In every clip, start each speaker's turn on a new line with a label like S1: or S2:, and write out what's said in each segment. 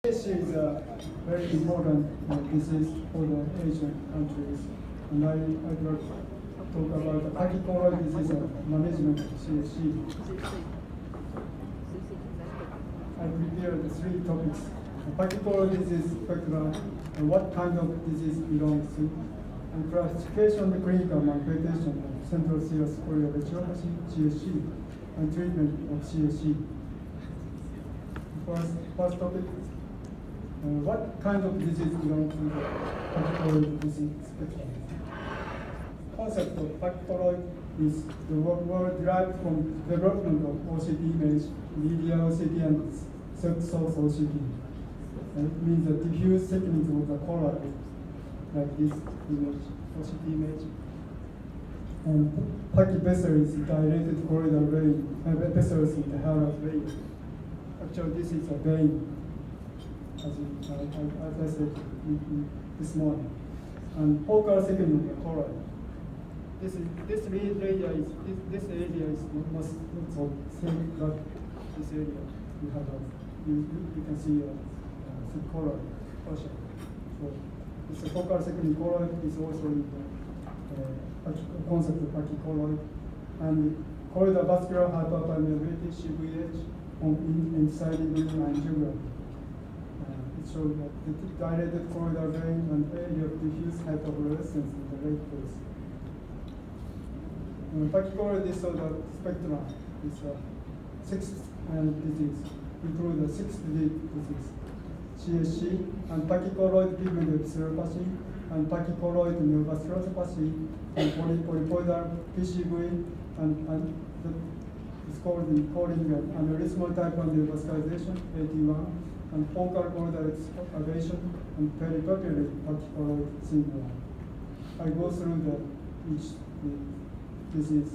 S1: This is a very important disease for the Asian countries, and I will talk about the Pachychoroid disease and management of CSC. I prepared the 3 topics. Pachychoroid disease spectrum, and what kind of disease belongs to, and classification of clinical manifestation of central serous chorioretinopathy, CSC, and treatment of CSC. First topic. What kind of disease belongs to the Pachychoroid disease spectrum? Concept of Pachychoroid is the word derived from development of OCT image, linear OCT, and source OCT. It means the diffuse thickening of the choroid, like this image, OCT image. And Pachy vessel is dilated choroidal vein, vessels in the hair vein. Actually, this is a vein, as I said this morning. And focal thickening of the choroid. This area is not so thick, but this area you have you can see the choroid portion. So this focal thickening choroid is also in the concept of pachychoroid, and choroidal vascular hyperpermeability (CVH) inside the angiogram. It shows that the dilated choroidal vein and area of diffuse hyperfluorescence in the right place. Pachychoroid disorder spectrum is a 6th disease, include the 6th disease, CSC, and pachychoroid pigment epsilopathy, and pachychoroid neovasculopathy, and polypoidal PCV, and it's called the aneurysmal type 1 neovascularization, 81, and focal choroidal aggravation, and peripapillary pachychoroid syndrome. I go through each disease.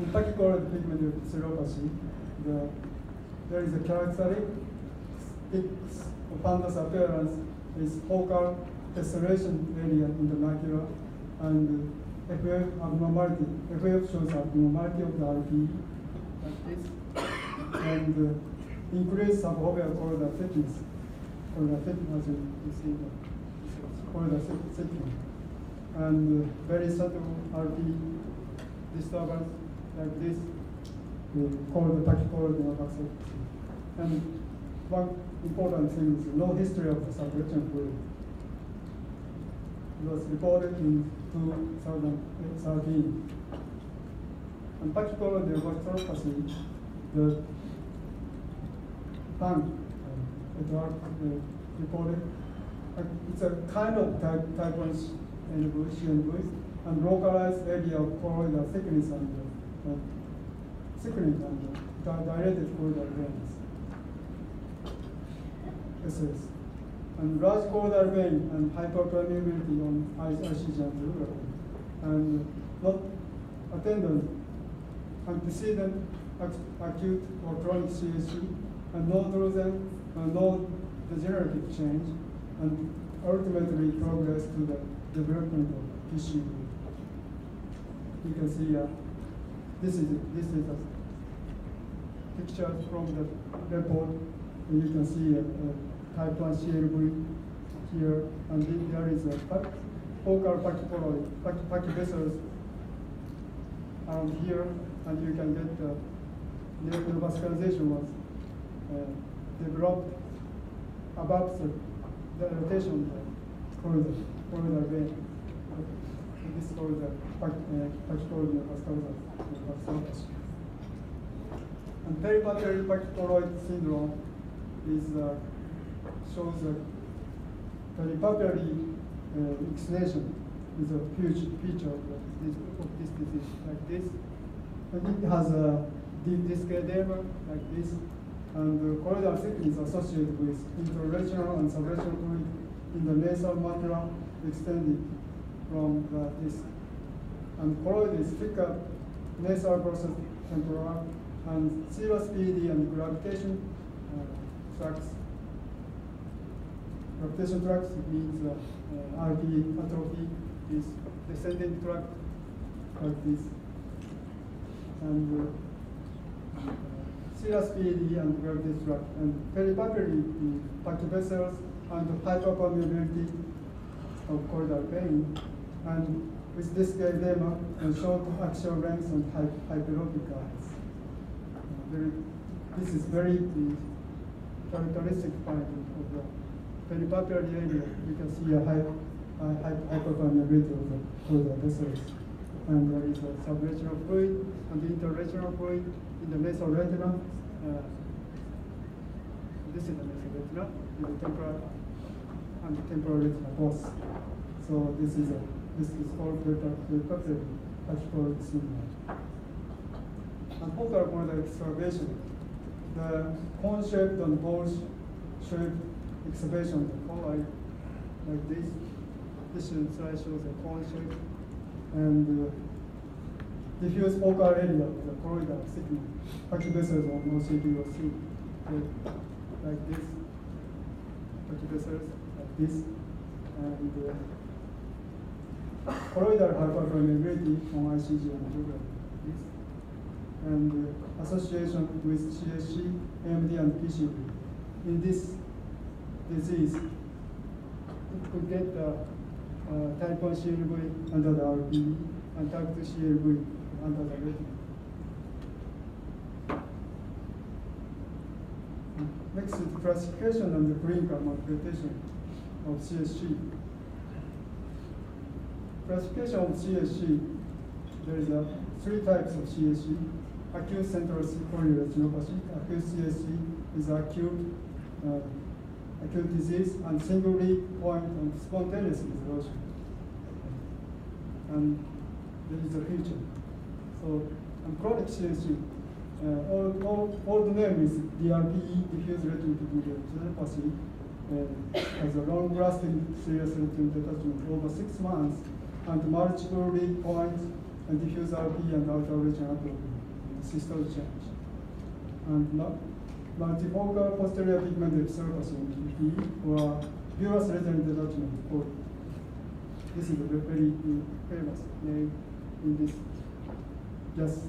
S1: In pachychoroid pigment epsilopathy, there is a characteristic fundus appearance is focal tessellation area in the macula, and FF abnormality. FF shows abnormality of the RPE, like this, and increased subfoveal choroidal thickness. As you see, choroidal thickness. And very subtle RP disturbance like this, called the pachychoroid neovasculopathy. And one important thing is no history of the subretinal fluid. It was reported in 2013. And pachychoroid neovasculopathy, the tongue, reported, it's a kind of type 1 and localized area of choroidal thickness and thickening and dilated choroidal veins. SS. And large choroidal vein and hyperpermeability on ICG and rural, and not attendant antecedent acute or chronic CSC, and no drusen, no degenerative change, and ultimately progress to the development of PCV. You can see this is a picture from the report, and you can see type 1 CLV here, and there is a focal pachychoroid, pachy vessels around here, and you can get the neovascularization was developed above the rotation of the choroidal vein. This is called the pachychoroid neovascularization. And peripapillary pachychoroid syndrome shows a peripapillary extension is a huge feature of this disease, like this. And it has a deep disc edema, like this. And the choroidal thickness associated with intraretinal and subretinal fluid in the nasal macula extended from the disc. And choroid is thicker, nasal process temporal, and serous PD and gravitation tracts. Gravitation tracts means RP atrophy is descending tract like this. And serous PD and gravity tract, and peripapillary pachyvessels and hyperpermeability of choroidal vein, and with this edema and short axial length and hyperopic eyes. This is very characteristic finding of the peripapillary area. You can see a hyperpermeability of the choroidal vessels. And there is a subretinal fluid and the interretinal fluid in the nasal retina. This is the nasal retina, in the temporal and the temporal retina both. So this is called peripapillary Pachychoroid syndrome. And focal choroidal excavation, the cone-shaped and ball-shaped excavation of the choroid like this. This slide shows a cone-shaped and diffuse focal area of the choroidal segment. Pachyvessels on OCT or C, like this. Pachyvessels like this, and choroidal hyperpermeability on ICG angiogram, this, and association with CSC, AMD, and PCV. In this disease, it could get type 1 CLV under the RPE and type 2 CLV under the retina. Next is classification and the clinical manifestation of CSC. Classification of CSC, there is three types of CSC. Acute central chorioretinopathy. Acute CSC is acute disease and singly point and spontaneous resolution. And there is a feature. So, and chronic CSC, all the name is DRPE, diffuse retinopathy, has a long-lasting serious retinal detachment over 6 months, and multiple lead points, and diffuse RP and outer retinal atrophy, systolic change. And multifocal posterior pigmented cerebropathy (PPE) or bullous retinal detachment. This is a very famous name in this. Just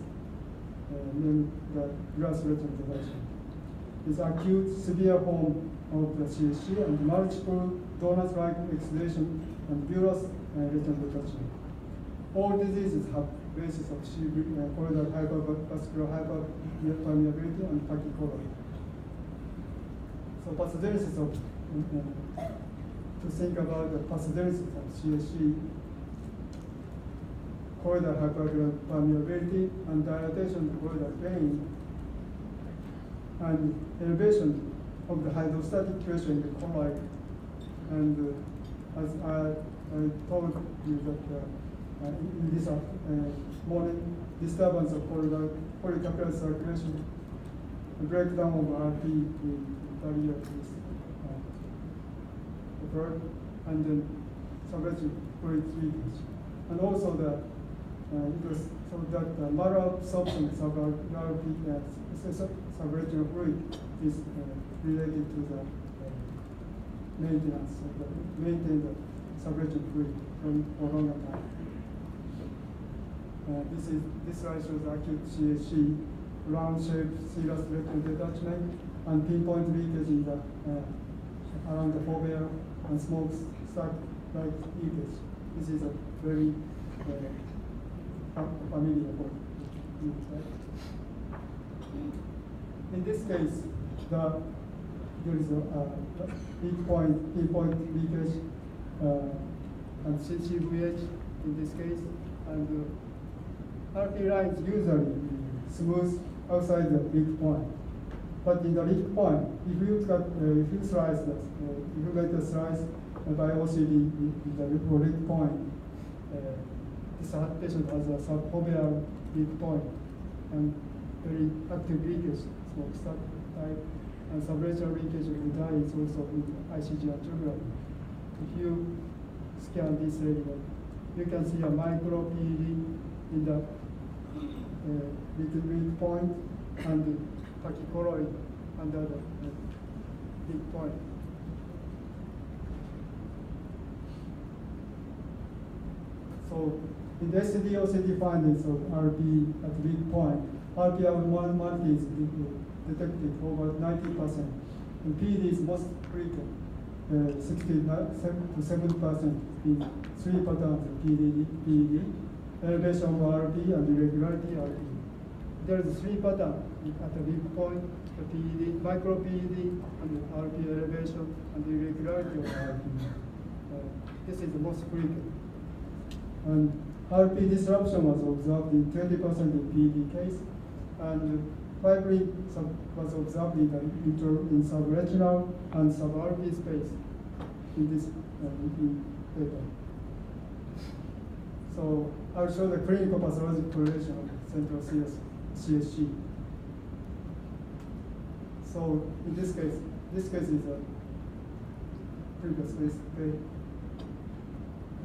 S1: name the bullous retinal detachment. It's acute severe form of the CSC and multiple donut-like exudation and bullous retinal detachment. All diseases have basis of choroidal hypervascular hyperpermeability and pachychoroid. So pathogenesis of, to think about the pathogenesis of CSC, choroidal hyperpermeability and dilatation of choroidal vein, and elevation of the hydrostatic pressure in the choroid. And as I told you that in this morning, disturbance of polycapillary circulation, the breakdown of RP in barrier is occurred, and then subretinal fluid leakage. And also it was so that the malabsorption of subretinal fluid is related to the maintenance of maintain the subretinal fluid for longer time. This slide shows acute CSC, round-shaped serous retinal detachment, and pinpoint leakage in the around the fovea and smokestack-like leakage. This is a very familiar for you, right? In this case, there is a pinpoint leakage and CCVH in this case, and RP lines usually smooth outside the leak point. But in the leak point, if you slice if you make a slice by OCD in the leak point, this patient has a subfoveal leak point and very active leakage, smokestack type, and subretinal leakage of the dye is also in ICG angiography. If you scan this area, you can see a micro PED in the little leak point and the pachychoroid under the leak point. So in the SCD-OCD findings of RP at leak point, RP abnormality is detected over 90%. And PD is most frequent, 67 to 70% in 3 patterns of PD, elevation of RP and irregularity RP. There is 3 patterns at the midpoint, the PD, micro PD, and the RP elevation and the irregularity of RP. This is the most frequent. And RP disruption was observed in 20% in PD case, and fibrin was observed in subretinal and sub-RP space in this paper. So I'll show the clinical pathologic correlation of central CSG. So in this case is a clinical space. Okay.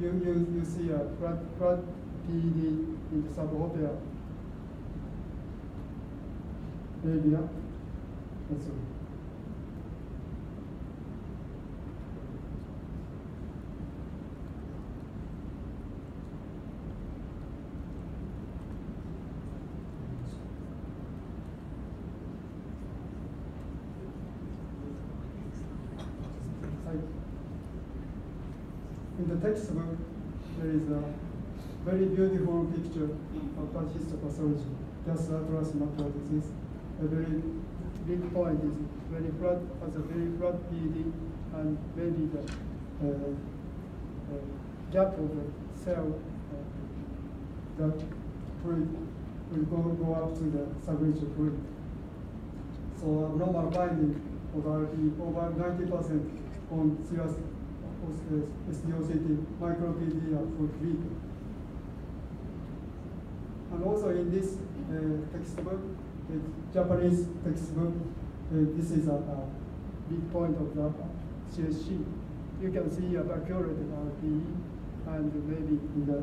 S1: You see a flat PED in the subopia area. That's all. In the textbook, there is a very beautiful picture of pachychoroid, just atlas macular disease. A very big point is very flat, has a very flat PD, and maybe the gap of the cell that fluid will go up to the subretinal fluid. So abnormal finding of RP over 90% on serous SDOCT micro PD are for week. And also in this textbook, the Japanese textbook, this is a big point of the CSG. You can see a Pachychoroid RP, and maybe the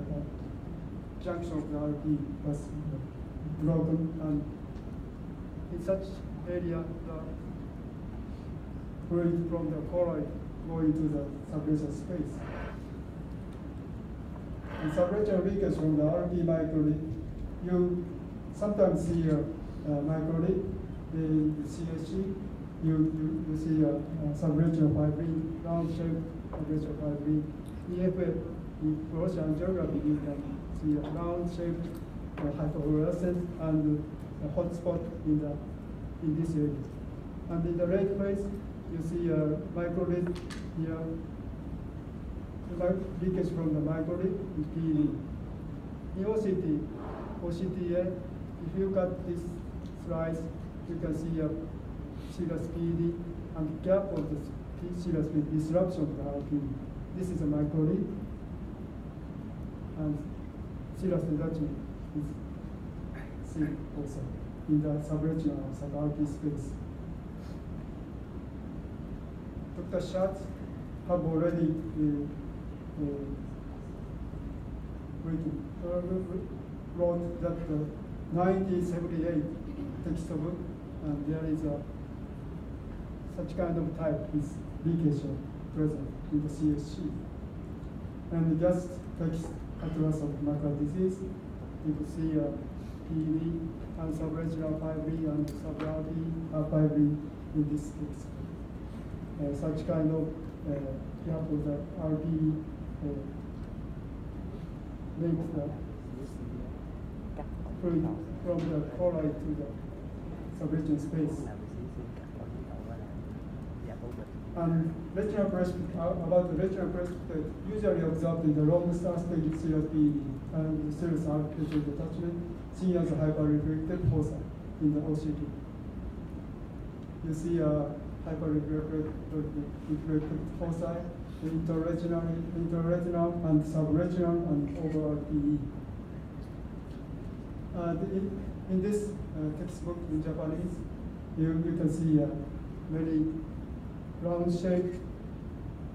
S1: junction of the RP was broken, and in such area, the fluid from the choroid go into the subretinal space. And subretinal leakage from the RP microlid, you sometimes see a microlid in the CSG. You see a subretinal fibrin, round-shaped subretinal fibrin. EFF, in Gaussian angiography, you can see a round-shaped hyperfluorescence and a hotspot in this area. And in the red place, you see a microlid here, leakage from the microlid is PD. In OCTA, if you cut this slice, you can see a serous PD and gap of the serous PD, disruption of the RP. This is a microlid, and serous detachment is seen also in the subretinal sub-RP space. Dr. Schatz have already wrote that the 1978 textbook, and there is such kind of type is leakage present in the CSG. And just text atlas of macular disease, you can see a PD and subretinal fibrin and sub-RP fibrin in this text. Such kind of gap of the RP makes the fluid from the choroid to the subretinal space. And retinal precipitate, about the retinal precipitate, usually observed in the long-lasting serous PD and the serous artificial detachment, seen as a hyperreflected foci in the OCT. You see a hyperreflected foci, the interretinal and subretinal and overall PE. In this textbook in Japanese, you can see very round-shaped,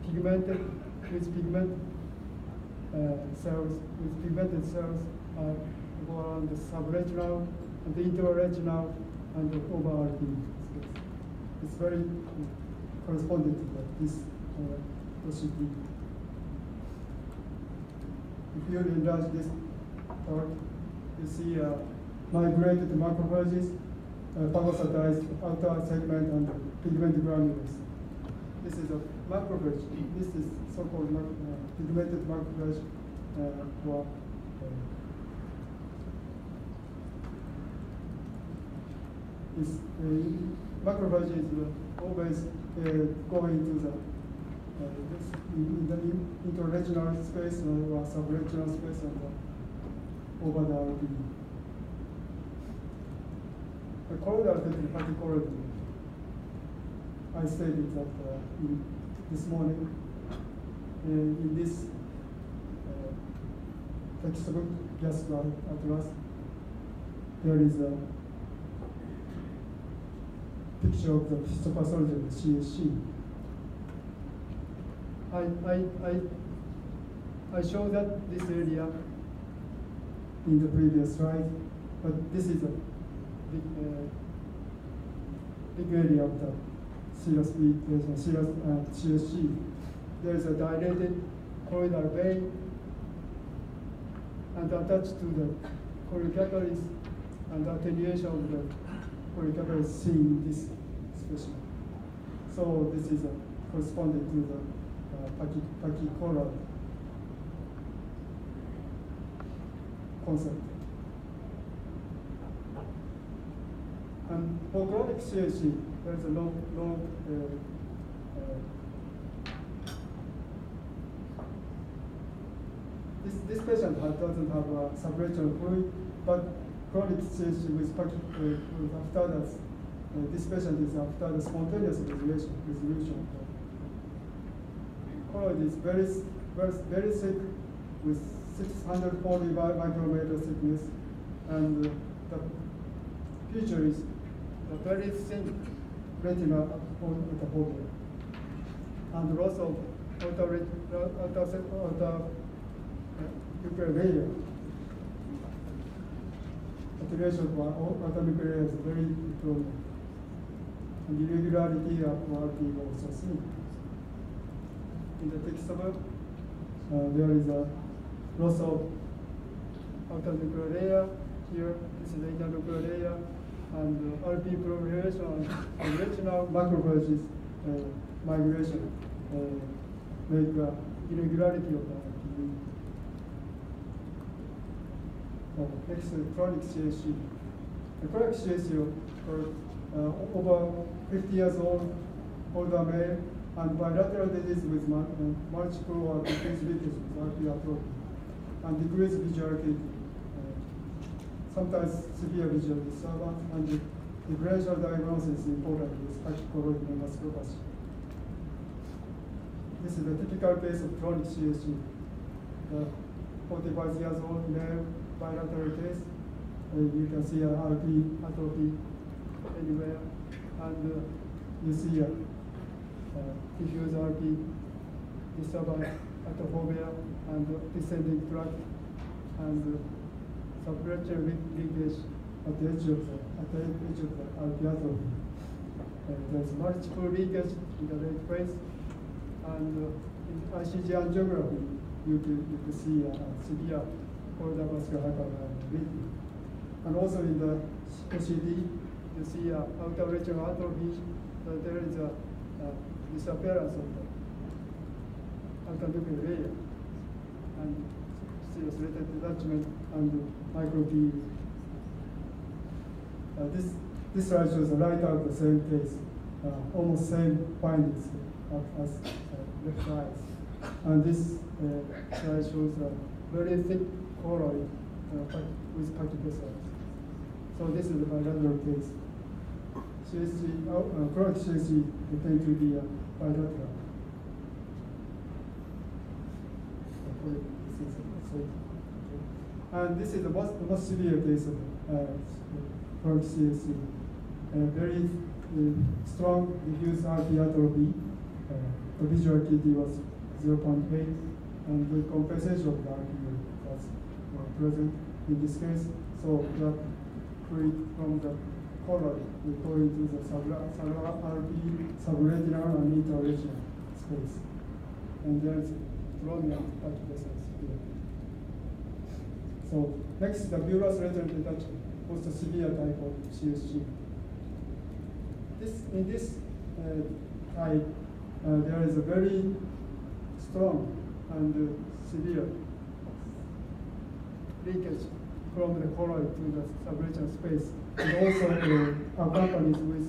S1: pigmented cells, with pigmented cells go around the subretinal and the interretinal and the overall PE. It's very corresponding to this OCT. If you enlarge this part, you see migrated macrophages phagocytized outer segment and pigment granules. This is a macrophage. This is so-called pigmented macrophage for this macrophage is always going to the in the interretinal space or subretinal space and over the RPE. The chorioretinopathy, Pachychoroid, I stated that this morning in this textbook, just atlas, there is a picture of the histopathology of the CSC. I showed that this area in the previous slide, but this is a big area of the serous CSC. There is a dilated choroidal vein and attached to the choriocapillaries, and attenuation of the choriocapillaries seen in this specimen. So this is corresponding to the Pachychoroid concept. And for chronic CSC, there is a long this patient doesn't have a subretinal fluid, but chronic CSC with after that, this patient is after the spontaneous resolution. Choroid is very thick with 640 micrometer thickness, and the feature is a very thin retina at the fovea, and loss of outer nuclear layer. Attenuation of outer nuclear layer is very prominent, and irregularity of RP also seen. In the textbook, there is a loss of outer nuclear layer. Here, this is the internuclear layer, and RP proliferation and retinal macrophages migration make irregularity of the RP. Next, chronic CSC. The chronic CSC over 50 years old, older male, and bilateral disease with multiple or decreased leakage with RP atrophy, and decreased visual acuity, sometimes severe visual disturbance, and the differential diagnosis is important with Pachychoroid neuroscopy. This is a typical case of chronic CSC. 45 years old male bilateral case. You can see an RP atrophy anywhere, and you see a diffuse RP disturbance at the fovea and descending tract, and subretinal leakage at the edge of the RP atrophy. There's multiple leakage in the leg face, and in ICG angiography, you could see a severe choroidal vascular hyperbiliary. And also in the OCD, you see outer retinal atrophy. There is a disappearance of the outer nuclear layer, and serous retinal detachment and micro-PE. This slide shows a right out the same case, almost same findings as left side. And this slide shows a very thick choroid with pachychoroid. So this is the bilateral case. CSC, chronic CSC tend to be bilateral. And this is the most severe case of chronic CSC. Very strong diffuse RP atrophy. The visual acuity was 0.8, and the compensation of the RP was present in this case. So the fluid from the choroid will go into the RP, subretinal, and interretinal space. And there is prominent pachychoroid here. So next, the bullous retinal detachment, most severe type of CSG. in this eye, there is a very strong and severe leakage from the choroid to the subretinal space, and also accompanied with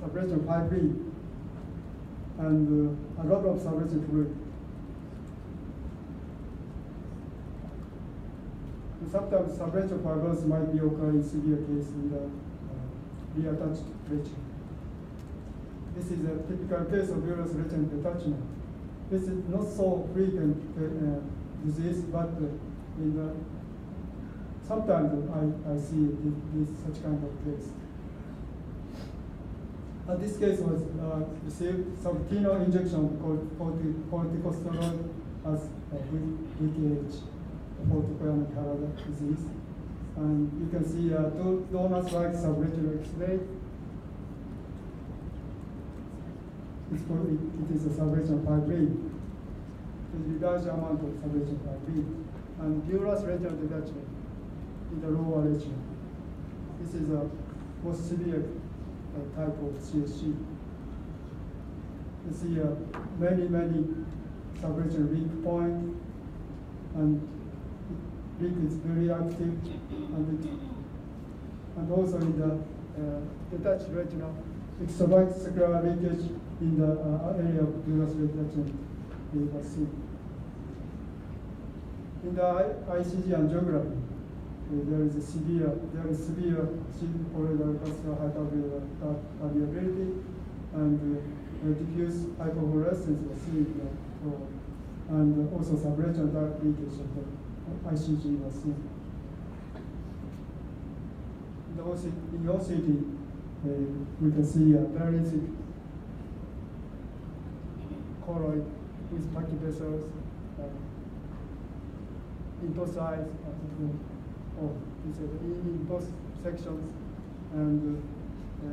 S1: subretinal fibrin and a lot of subretinal fluid. And sometimes subretinal fibrosis might be occurring in severe case in the reattached retina. This is a typical case of serous retinal detachment. This is not so frequent disease, but in the, sometimes I see this such kind of case. This case was received some keno injection called corticosteroid as VKH, photochromic disease. And you can see donut-like subretinal X-ray. It is a subretinal fibrin. There's a large amount of subretinal fibrin. And bullous retinal detachment in the lower retina. This is a most severe type of CSC. You see many subretinal weak point, and leak is very active, and also in the detached retina, extravascular leakage in the area of bullous detachment we have seen. In the ICG angiography, there is severe choroidal vascular hypervariability, and diffuse hypofluorescence was seen, and also subretinal dark leakage of the ICG was seen. In OCT, we can see a very thick choroid with pachychoroid in both sides, in both sections, and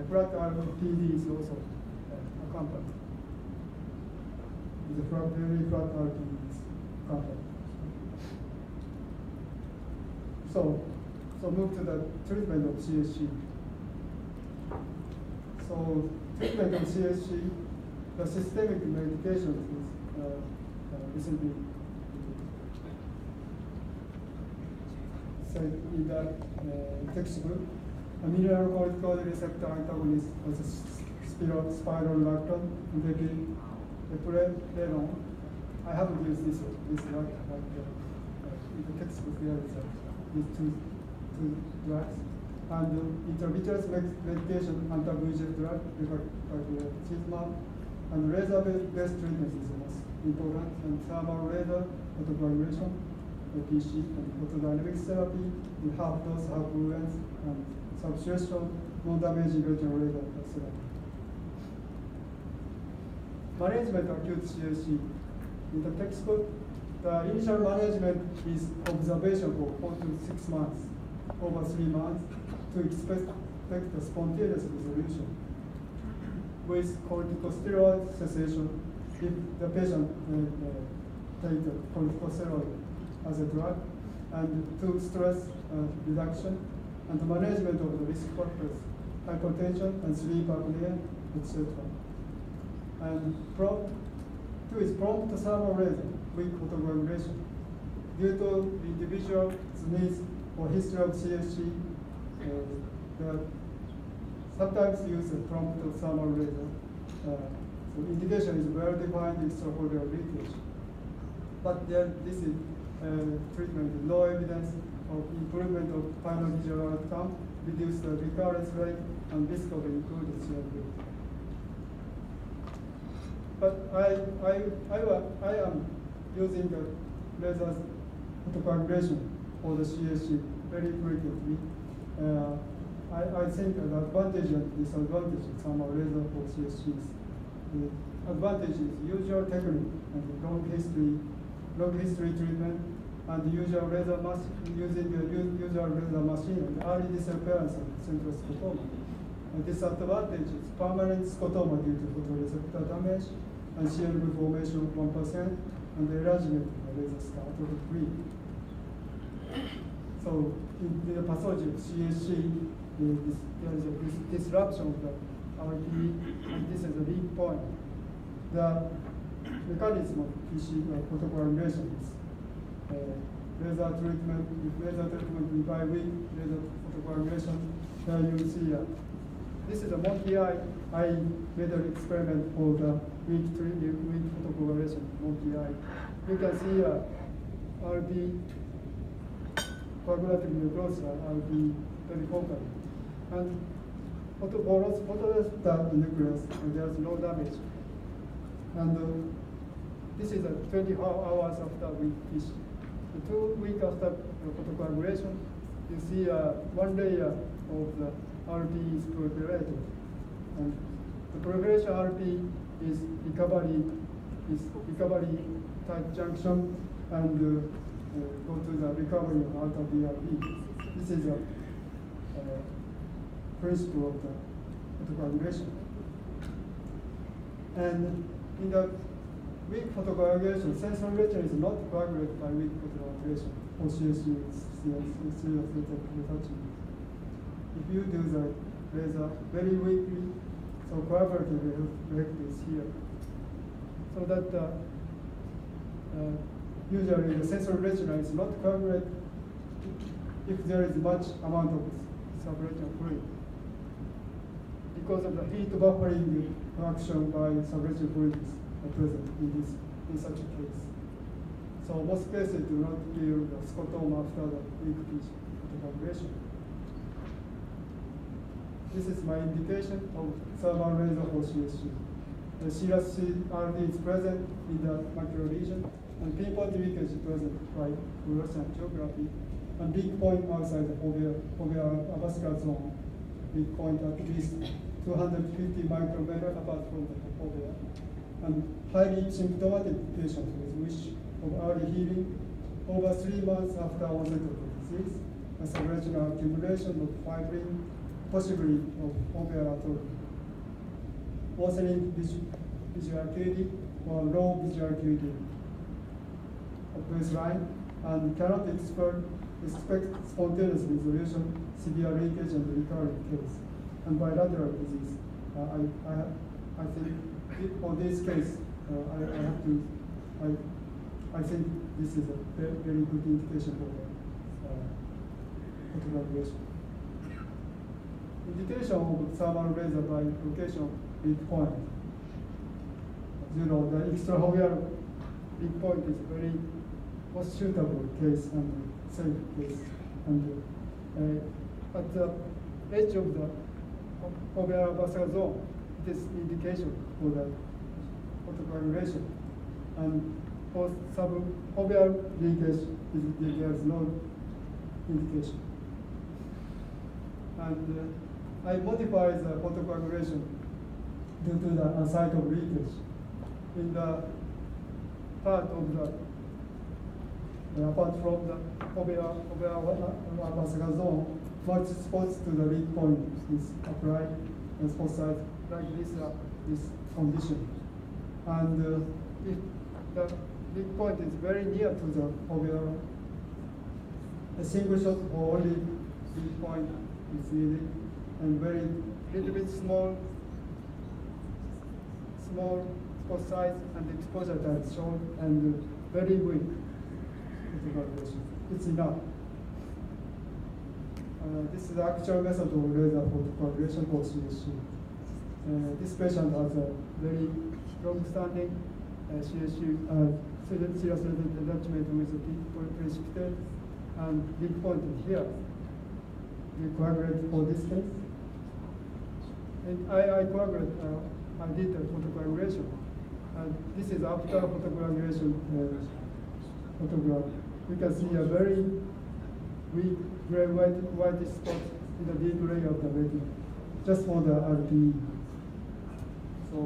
S1: flat RPD is also accompanied. The very flat RPD is accompanied. So move to the treatment of CSC. So treatment of CSC, the systemic medication is recently said in the textbook. A mineralocorticoid receptor antagonist was a spiral lactone, eplerenone. I haven't used this drug, but in the textbook there is these two drugs. And intravitreal medication, anti-VEGF drug, bevacizumab, and laser-based treatment is most important, and thermal laser photocoagulation, PC, and photodynamic therapy, in half dose, half fluence, and substitution, non-damaging retinal laser therapy. Management of acute CSC. In the textbook, the initial management is observation for 4 to 6 months, over 3 months, to expect a spontaneous resolution with corticosteroid cessation if the patient take the corticosteroid as a drug, and to stress reduction, and the management of the risk factors, hypertension and sleep apnea, etc. And two is prompt thermal laser with photocoagulation. Due to the individual's needs or history of CSC, sometimes use a prompt thermal laser. So indication is well defined extracorneal leakage. But this is treatment with no evidence of improvement of final visual outcome, reduce the recurrence rate, and risk of included CRV. But I am using the laser photocoagulation for the CSC very frequently. I think the advantage and disadvantage of thermal laser for CSCs. The advantage is usual technique and long history treatment, and usual laser using the usual laser machine and early disappearance of central scotoma. And disadvantage is permanent scotoma due to photoreceptor damage, and CLV formation of 1%, and the enlargement of the laser scar atrophy-free. So in the pathology of CSC, there is a disruption of the RP, and this is a weak point. The mechanism of PC photocoagulation is laser treatment. With laser treatment with bi-week laser photocoagulation, there you see this is a monkey eye. I made an experiment for the weak photocoagulation monkey eye. You can see RP coagulative necrosis RP very focal. And photoreceptor nucleus, there's no damage. And this is 24 hours after weak fish. 2 weeks after photocoagulation, you see one layer of the RP is proliferated. And the proliferation RP is recovery tight junction and go to the recovery out of the RP. This is a principle of the photocoagulation. And in the weak photocoagulation, sensory retina is not coagulated by weak photocoagulation, or CSU is serious retouching. If you do the laser very weakly, so coagulative effect is here. So that usually the sensory retina is not coagulated if there is much amount of subretinal fluid. Because of the heat buffering action by subretinal fluids are present in such a case. So most cases do not feel the scotoma after the weak photocoagulation. This is my indication of thermal laser for CSU. The serous RD is present in the macular region, and pinpoint leakage is present by fluorescent angiography, and big point outside the foveal avascular zone, big point at least 250 micrometer apart from the fovea, and highly symptomatic patient with wish of early healing over 3 months after onset of the disease, a subretinal accumulation of fibrin, possibly of foveal atrophy, worsening visual acuity or low visual acuity of baseline, and cannot expect spontaneous resolution, severe leakage, and recurrent case. And bilateral disease. I think for this case, I think this is a very good indication for photocoagulation. Indication of thermal laser by location of big point. You know, the extrafoveal big point is very most suitable case and safe case. And at the edge of the foveal avascular zone, it is indication for the photocoagulation. And for subfoveal leakage, there is no indication. And I modify the photocoagulation due to the site of leakage. In the part of the, apart from the foveal avascular zone, much spots to the leak point is applied and spot size like this condition. And if the leak point is very near to the foveal, a single shot for only leak point is needed, and very little bit small spot size and exposure that is shown, and very weak photocoagulation. It's enough. This is the actual method of laser photocoagulation for CSU. This patient has a very long-standing CSU, serious detachment with a deep precipitate, and big point here. We coagulate for this case. And I coagulate, I did the photocoagulation. And this is after photocoagulation photograph. You can see a very weak gray white spot in the deep layer of the retina, just for the RPE. So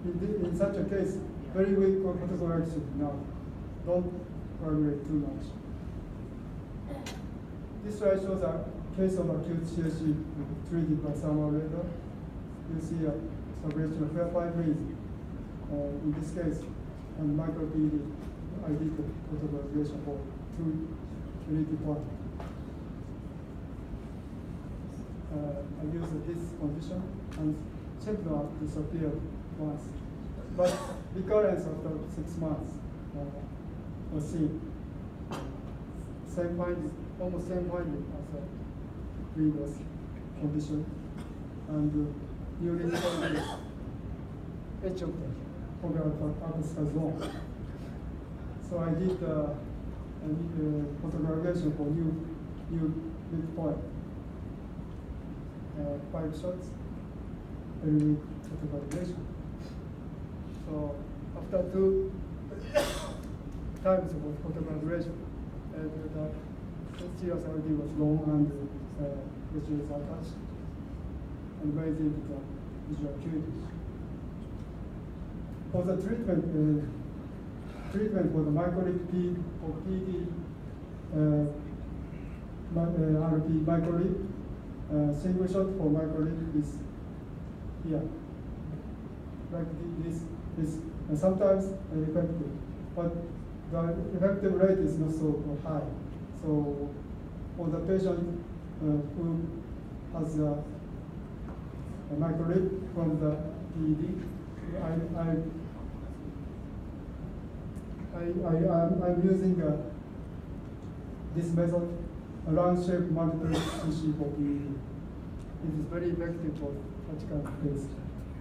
S1: in such a case, very weak photocoagulation now. Don't coagulate too much. This slide shows a case of acute CSU treated by thermal laser. You see a subretinal fair fibrin in this case, and micro PD. I did the photocoagulation for 2 treated one. I used this condition and symptoms disappeared once. But recurrence after 6 months was seen. Same finding, almost same finding as a previous condition. And newly discovered edge of the foveal corpus zone. So I did photocoagulation for new midpoint. 5 shots, very weak photocoagulation. So after 2 times of photocoagulation, the serous LD was long and which is attached and raising the visual acuity. For the treatment for the microlip P or PD RP microlip, single shot for microlip is here. Like this sometimes effective, but the effective rate is not so high. So for the patient who has a microlip from the PED, I'm using this method, a round-shaped multiple CC for PED. It is very effective for such kind of case.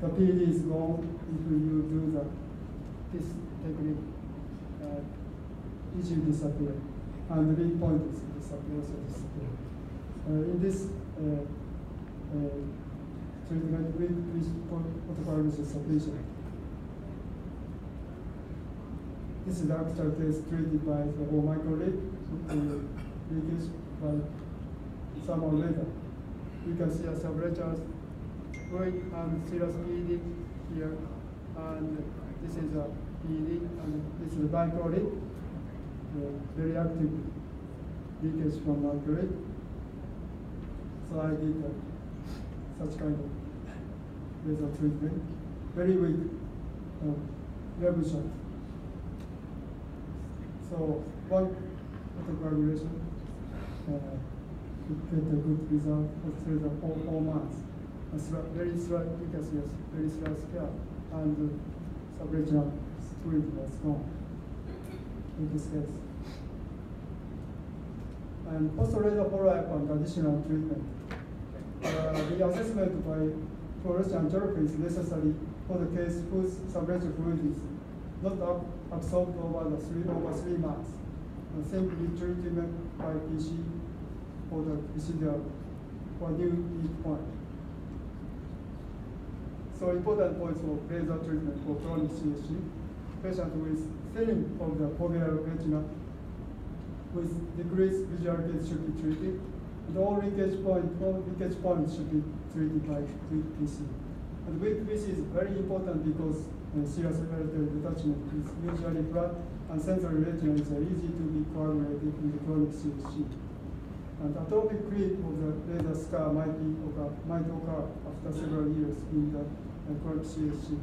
S1: The PED is gone if you do this technique. Easily disappear, and the weak point is also disappear. In this treatment, with photocoagulation is sufficient. This is the actual case treated by the whole microlip, leakage by some hours later. You can see a subretinal fluid and serous PED here, and this is a PED, and this is a microlip. Very active leakage from microlip. So I did such kind of laser treatment. Very weak level shot. So one photocoagulation to get a good result after the 4 months. Very slight, you can see very slight scale, and subretinal fluid was gone in this case. And post-laser follow-up and additional treatment. The assessment by fluorescent angiography is necessary for the case whose subretinal fluid is not absorbed over 3 months. And simply treatment by PC for the residual for new weak point. So important points for laser treatment for chronic CSC. Patient with thinning of the foveal retina with decreased visual acuity should be treated. And all leakage points should be treated by weak PC. And weak PC is very important because serous hereditary detachment is usually flat, and sensory retina is easy to be coagulated in the chronic CSC. And atrophic creep of the laser scar might occur after several years in the chronic CSC.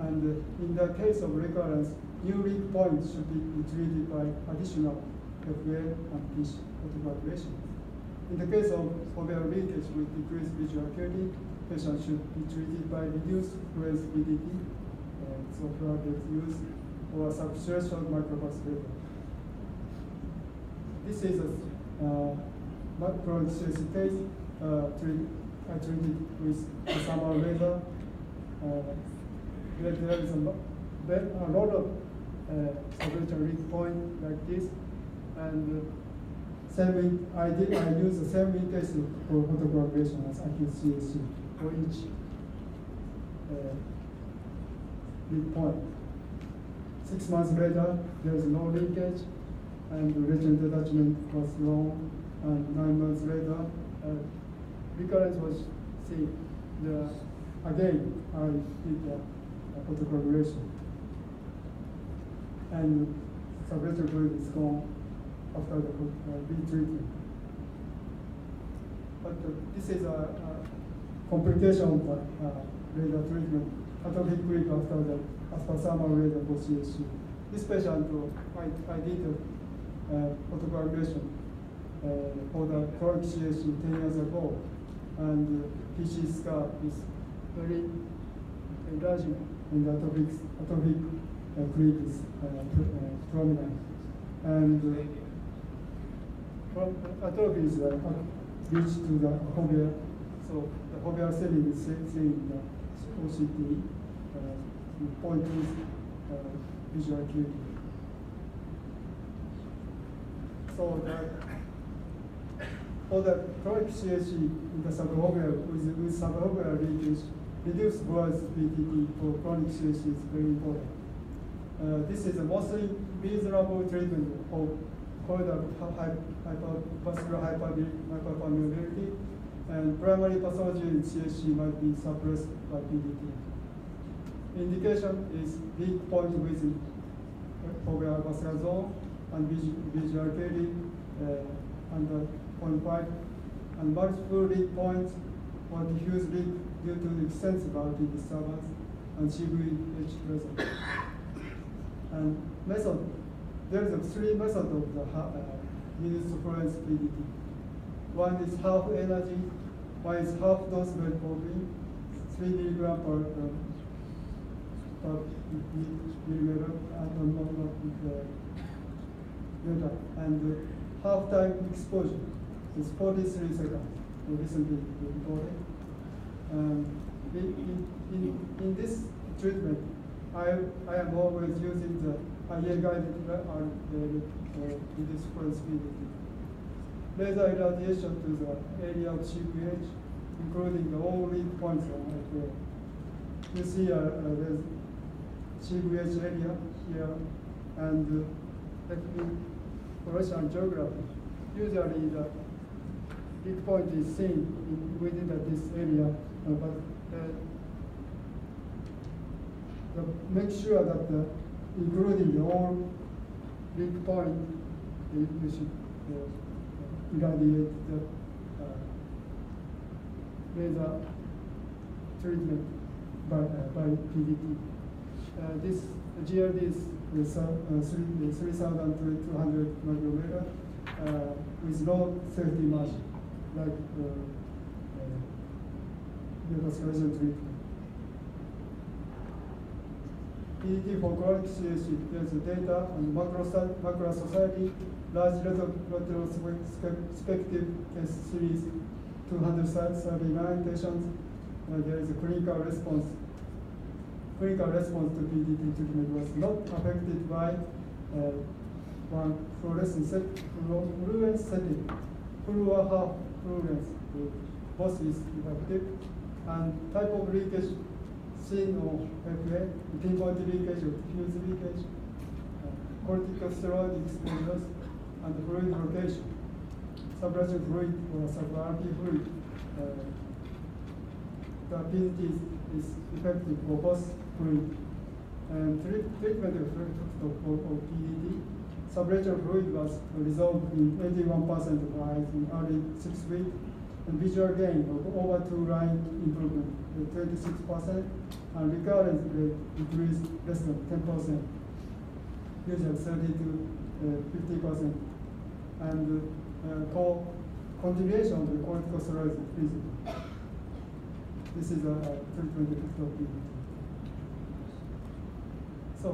S1: And in the case of recurrence, new leak points should be treated by additional FA and PC photocoagulation. In the case of foveal leakage with decreased visual acuity, patients should be treated by reduced phase VDT, so fluoride use, or substrate microphosphate. This is a chronic CSC case. I treated with a thermal laser. There is a lot of subretinal leak point like this, and I use the same intensive for photocoagulation as acute CSC for each leak point. 6 months later, there is no leakage, and the retinal detachment was long, and 9 months later, recurrence was seen. Again, I did photocoagulation, and subretinal fluid is gone after the retreatment. But this is a complication of laser treatment. Atrophic creep after the thermal laser for CSC. This patient, I did photocoagulation for the chronic CSC 10 years ago, and PC scar is very enlarging, and atopic creep is prominent. And atrophy is reached to the fovea, so the foveal setting is seen in the OCT. The point is visual acuity. So for the chronic CHE in the subfoveal with subfoveal leakage, reduced voice PTT for chronic CHE is very important. This is a mostly reasonable treatment for cortical vascular hyperpermeability, and primary pathology in CHE might be suppressed by PDT. Indication is weak point within foveal vascular zone and visual acuity under 0.5, and multiple leak points or diffuse leak due to extensive RT disturbance and CVH present. And method, there is a three methods of the reduced fluence PDT. One is half energy, one is half dose metformin, 3 milligram per millimeter, and half time exposure is 43 seconds, recently reported. In this treatment, I am always using the IA guided reduced fluence PDT. Laser irradiation to the area of CVH, including the all leak points on FA. You see there's CVH area here, and fluorescent geography. Usually the leak point is seen within this area, but make sure that including the all leak point, you should irradiate the laser treatment by PDT. This GRD is 3,200 micrometer with no safety margin, like revascularization treatment. PDT for chronic CHE, there's data on Macula Society, large retrospective case series, 239 patients. There is a clinical response. Clinical response to PDT treatment was not affected by one fluorescence setting, full or half fluorescence. Both is effective, and type of leakage seen on FA, pinpoint leakage or diffuse leakage, corticosteroid exposures, and fluid location, subrachio fluid or sub-RP fluid. The PDT is effective for both fluid. And treatment effect of PDT, subrachio fluid was resolved in 81% of eyes in early 6 weeks, and visual gain of over 2-line improvement, 26%, and recurrence rate decreased less than 10%, usually 30 to 50%, and continuation of the corticosteroids is feasible. This is a treatment effect of PDT. So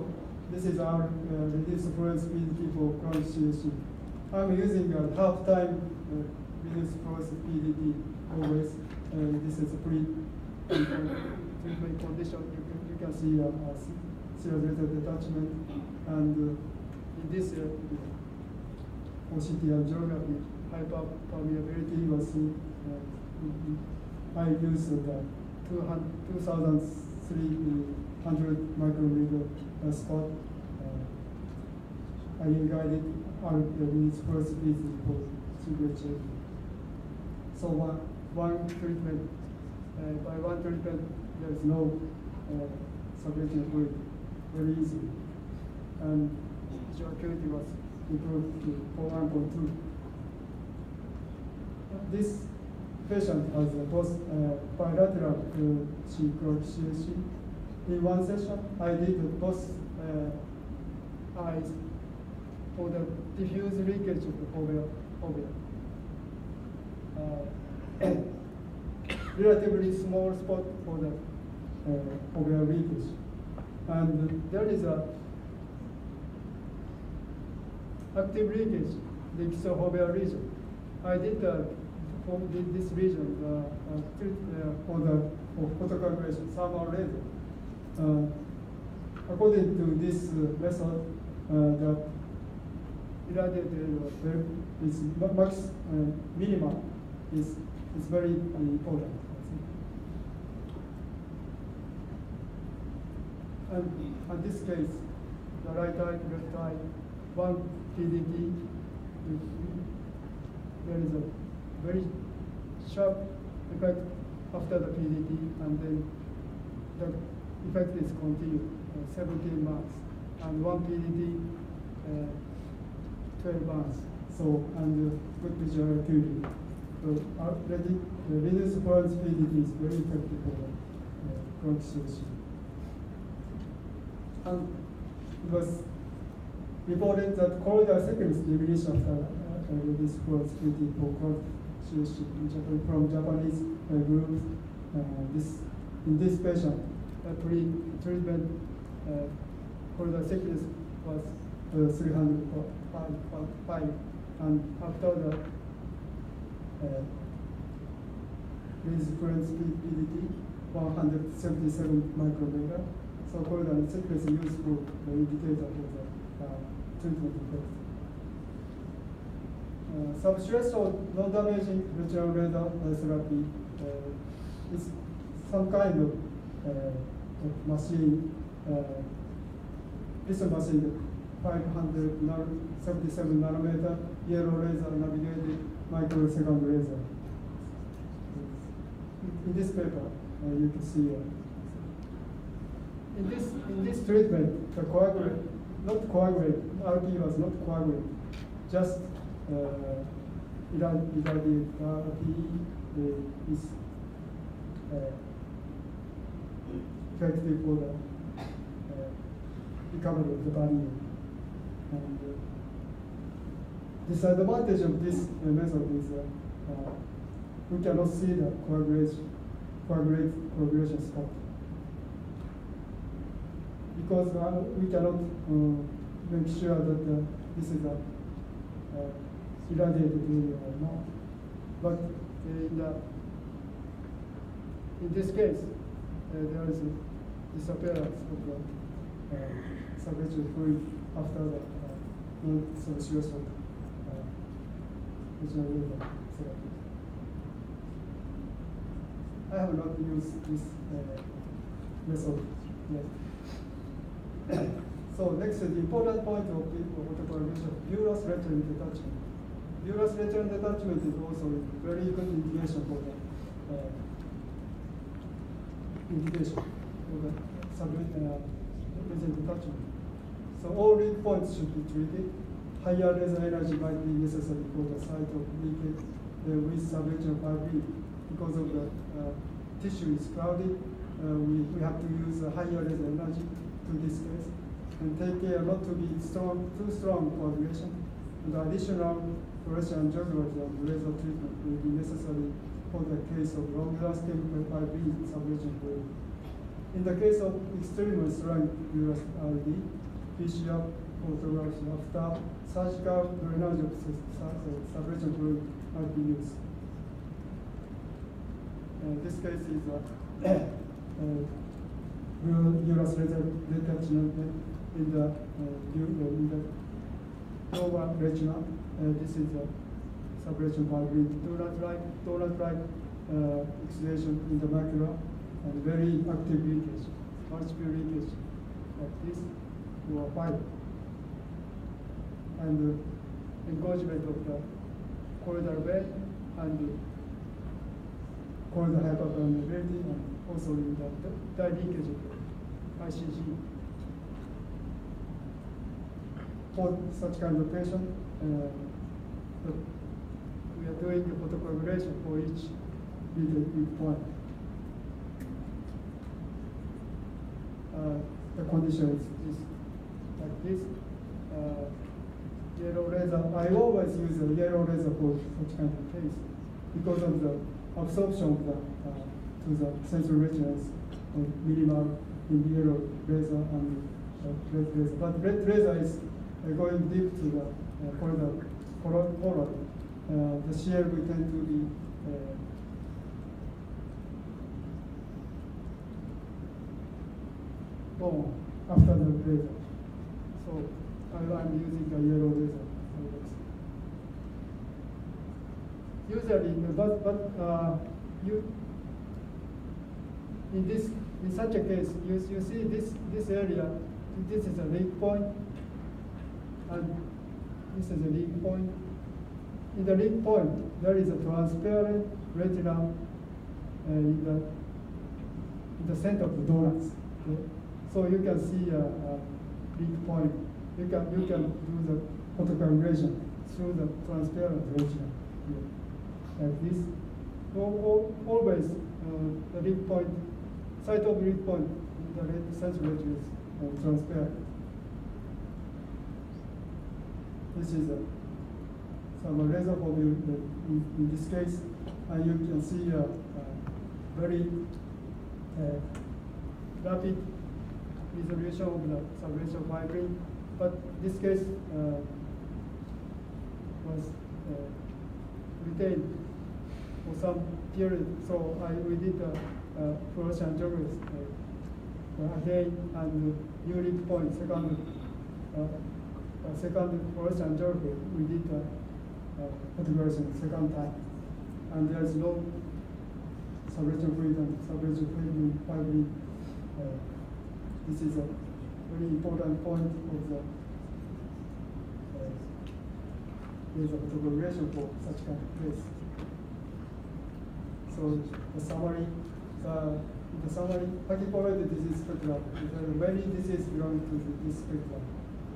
S1: this is our reduced fluence PDT for chronic CHE. I'm using a half-time reduced fluence PDT always. This is a pre-treatment condition. You can see serous detachment, and in this OCT angiography, hyperpermeability was seen. I used the 2,300 micrometer spot. I guided reduced fluence PDT for CVH. So one treatment, by one treatment, there is no subrachio fluid, very easy. And visual acuity was improved to 1.2. This patient has both bilateral CHE. In one session, I did both eyes for the diffuse leakage of the fovea. relatively small spot for the foveal leakage. And there is a active leakage, the extrafoveal region. I did this region for photocoagulation, thermal laser. According to this method, the irradiated is max minimum is very important. And in this case, the right eye, left eye, one PDT, there is a very sharp effect after the PDT, and then the effect is continued 17 months, and one PDT 12 months. So, and good visual acuity. So, the reduced fluorescence PDT is very effective for chronic COC. And it was reported that corneal thickness diminished after reduced fluorescence PDT for chronic COC from Japanese groups. In this patient, treatment corneal thickness was 305, and after the reduced fluorescence PDT, 177 micrometer. So corneal thickness is useful indicator for the treatment effect. Substress or non-damaging retinal laser therapy is some kind of machine. This machine, 577 nanometer yellow laser navigated microsecond laser. In this paper, you can see. In this treatment, the coagulate, not coagulate, RP was not coagulate, just irradiated RP is effective for the recovery of the barrier. And disadvantage of this method is we cannot see the coagulation spot. Because we cannot make sure that this is a irradiated area or not. But in this case, there is a disappearance of the subretinal fluid after the non-serous retinal laser therapy. I have not used this method yet. So next, the important point of photocoagulation, bullous retinal detachment. Bullous retinal detachment is also a very good indication for the subretinal detachment. So all lead points should be treated. Higher laser energy might be necessary for the site of leakage with subretinal fibrillary. Because of the tissue is crowded, we have to use a higher laser energy to this case, and take care not to be too strong coagulation. And additional fluorescent angiography and laser treatment will be necessary for the case of long-lasting fibrillary subretinal fluid. In the case of extremely strong bullous RD, PCR photography after surgical drainage of subretinal fluid might be used. This case is bullous detachment in the lower retina. This is a subretinal fibrillary donut-like exudation in the macula, and very active leakage, multiple leakage like this or pipe, and engorgement of the corridor bed and corridor hyperpermeability, and also in the dye leakage of the ICG. For such kind of patient, we are doing the photocoagulation for each leakage point. The condition is like this. Yellow laser, I always use a yellow laser for such kind of case because of the absorption of the to the sensory retinas minimal in yellow laser and red laser. But red laser is going deep to the choroid. The CL will tend to be born after the laser. So I'm using the yellow laser. Usually, but you in such a case, you see this area. This is a lead point, and this is a lead point. In the lead point, there is a transparent retinal in the center of the donuts. Okay? So you can see a lead point. You can do the photocoagulation through the transparent retina here, like this. Always the lead point, site of lead point, the sensory retina is transparent. This is some laser view in this case, and you can see a very rapid resolution of the subration fibrin. But this case was retained for some period, so we did fluorescent angiography again, and new lead point, second fluorescent angiography, we did photogrammetry second time, and there is no subration fluid and subration fibrin. This is a very important point of the laser photogrammetry for such kind of case. So the summary, Pachychoroid disease spectrum. Many diseases belong to this spectrum.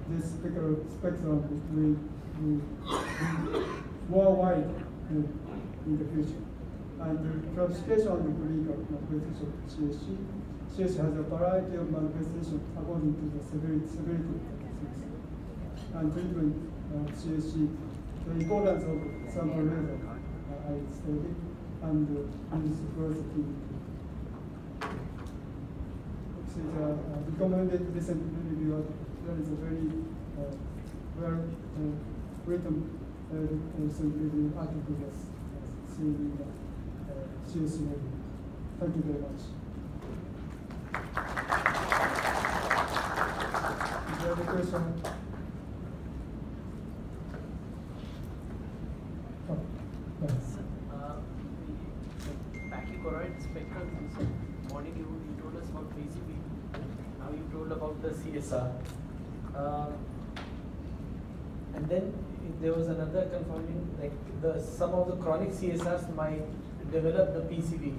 S1: This spectrum will be more wide in the future. And the classification of the clinical manifestation of CSC. CSC has a variety of manifestations according to the severity of the disease. And treatment of CSC, the importance of sample laser, I stated, and use fluorescent. This is a recommended recent review. There is a very well written recent review article that's seen in the CSC review. Thank you very much. Is there any question? Oh, yes.
S2: Pachychoroid spectrum, morning you told us about PCB, now you told about the CSR. And then there was another confounding, like some of the chronic CSRs might develop the PCB.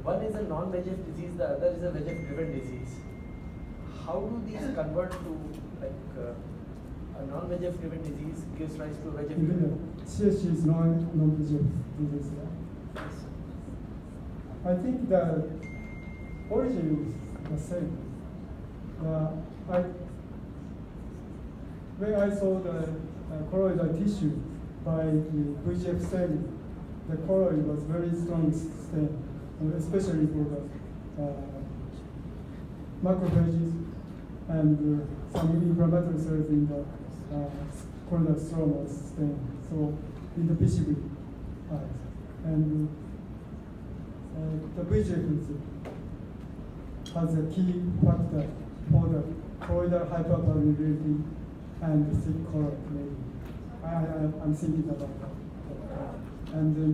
S2: One is a non-VEGF disease, the other is a VEGF-driven disease. How do these convert to a non-VEGF-driven disease gives rise to a VEGF?
S1: CSC is non-VEGF disease. Yeah? I think the origin is the same. When I saw the choroidal tissue by the VEGF stain, the choroid was very strong stain, especially for the macrophages and some inflammatory cells in the choroidal stroma stain. So in the PCB eyes. And the VEGF has a key factor for the choroidal hyperpermeability and the thick choroid maybe. I'm thinking about that. And then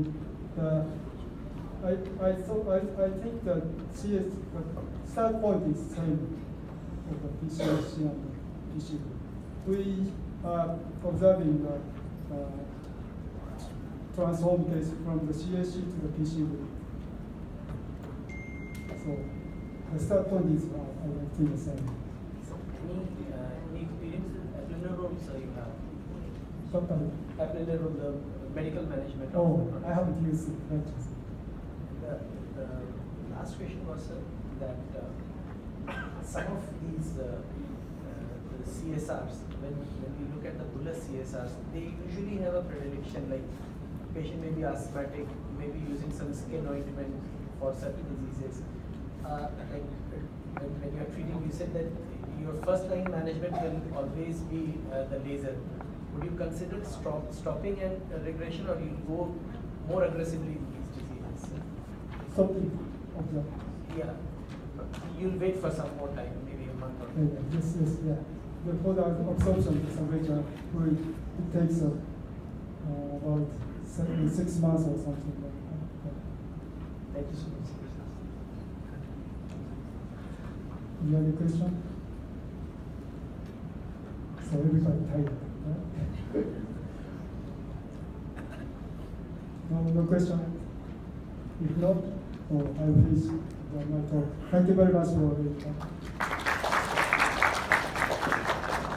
S1: I think that the start point is same of the PCSC and the PCB. We are observing the transform case from the CSC to the PCB. So the start point is, I think, the same.
S2: So any experience with epineuromes you have?
S1: Totally.
S2: Epineurom, the medical management.
S1: Oh, I haven't used it.
S2: The last question was that some of these the CSRs, when we look at the bullous CSRs, they usually have a predilection, like patient may be asthmatic, maybe using some skin ointment for certain diseases. When you are treating, you said that your first line management will always be the laser. Would you consider stopping and regression, or you go more aggressively in these diseases?
S1: Something of that.
S2: Yeah, you'll wait for some more time, maybe a month or
S1: Yeah, yes, yeah. For the absorption, which it takes about 6 months or something like that.
S2: Thank you so much.
S1: Any other question? So everybody tired, right? No question? If not, I will finish my talk. Thank you very much for it.